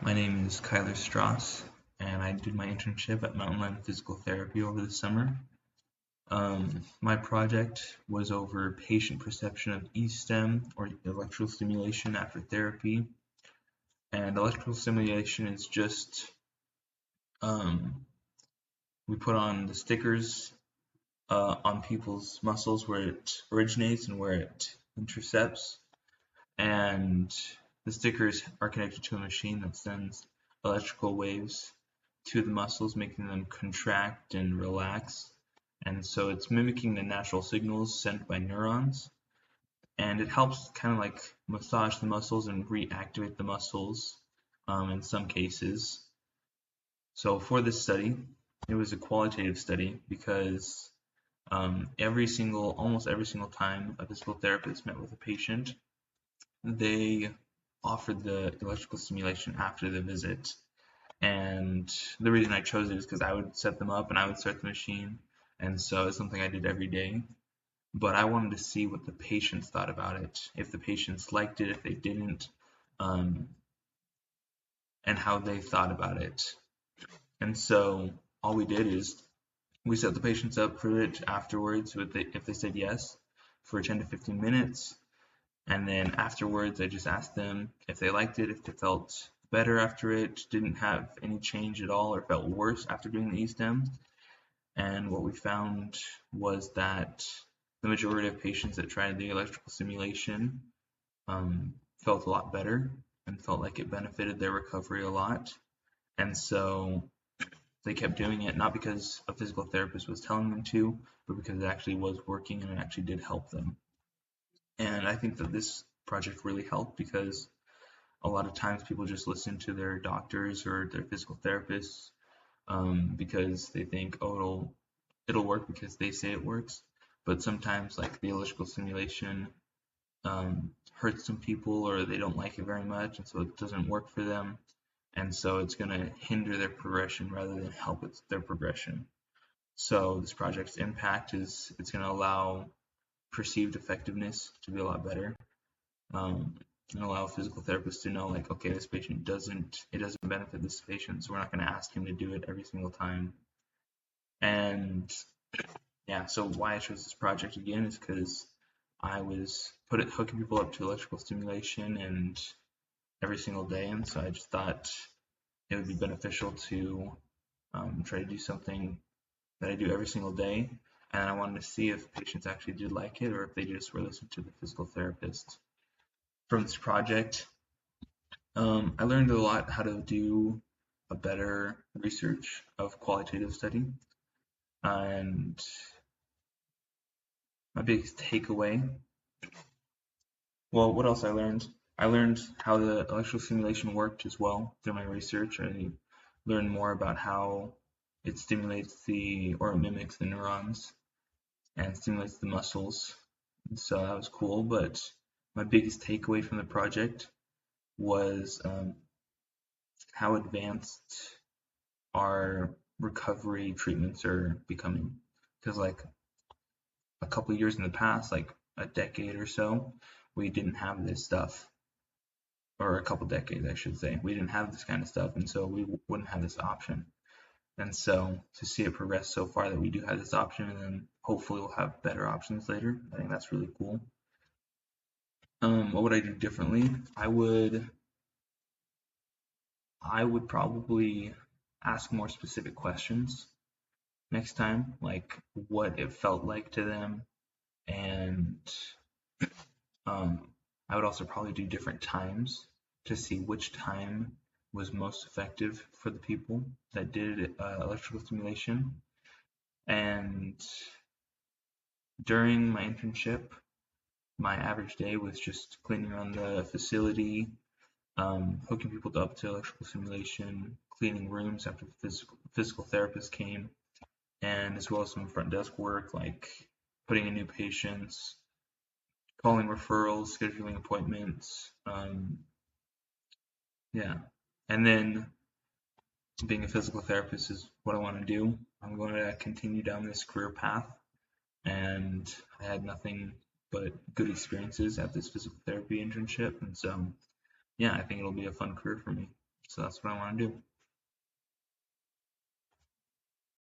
My name is Kyler Strauss, and I did my internship at Mountain Lion Physical Therapy over the summer. My project was over patient perception of E-stim, or electrical stimulation after therapy. And electrical stimulation is just we put on the stickers on people's muscles where it originates and where it intercepts, and the stickers are connected to a machine that sends electrical waves to the muscles, making them contract and relax. And so it's mimicking the natural signals sent by neurons, and it helps kind of like massage the muscles and reactivate the muscles in some cases. So for this study, it was a qualitative study because almost every single time a physical therapist met with a patient, they offered the electrical stimulation after the visit. And the reason I chose it is because I would set them up and I would start the machine. And so it's something I did every day. But I wanted to see what the patients thought about it, if the patients liked it, if they didn't, um, and how they thought about it. And so all we did is we set the patients up for it afterwards if they said yes for 10 to 15 minutes. And then afterwards, I just asked them if they liked it, if they felt better after it, didn't have any change at all, or felt worse after doing the E-stim. And what we found was that the majority of patients that tried the electrical stimulation felt a lot better and felt like it benefited their recovery a lot. And so they kept doing it, not because a physical therapist was telling them to, but because it actually was working and it actually did help them. And I think that this project really helped because a lot of times people just listen to their doctors or their physical therapists because they think, oh, it'll work because they say it works. But sometimes like the electrical stimulation hurts some people or they don't like it very much, and so it doesn't work for them. And so it's going to hinder their progression rather than help their progression. So this project's impact is it's going to allow perceived effectiveness to be a lot better, and allow physical therapists to know like, okay, this patient doesn't benefit this patient, so we're not going to ask him to do it every single time. And yeah, so why I chose this project again is because I was hooking people up to electrical stimulation and every single day, and so I just thought it would be beneficial to try to do something that I do every single day, and I wanted to see if patients actually did like it or if they just were listening to the physical therapist. From this project, I learned a lot how to do a better research of qualitative study, and my biggest takeaway, well, what else I learned? I learned how the electrical stimulation worked as well through my research. I learned more about how it stimulates or it mimics the neurons and stimulates the muscles. So that was cool. But my biggest takeaway from the project was how advanced our recovery treatments are becoming. Because like a couple of years in the past, like a decade or so, we didn't have this stuff. Or a couple decades, I should say. We didn't have this kind of stuff, and so we wouldn't have this option. And so to see it progress so far that we do have this option, and then hopefully we'll have better options later, I think that's really cool. What would I do differently? I would probably ask more specific questions next time, like what it felt like to them, and I would also probably do different times to see which time was most effective for the people that did electrical stimulation. And during my internship, my average day was just cleaning around the facility, hooking people up to electrical stimulation, cleaning rooms after the physical therapist came, and as well as some front desk work like putting in new patients, calling referrals, scheduling appointments. Yeah. And then being a physical therapist is what I want to do. I'm going to continue down this career path, and I had nothing but good experiences at this physical therapy internship, and so yeah, I think it'll be a fun career for me. So that's what I want to do.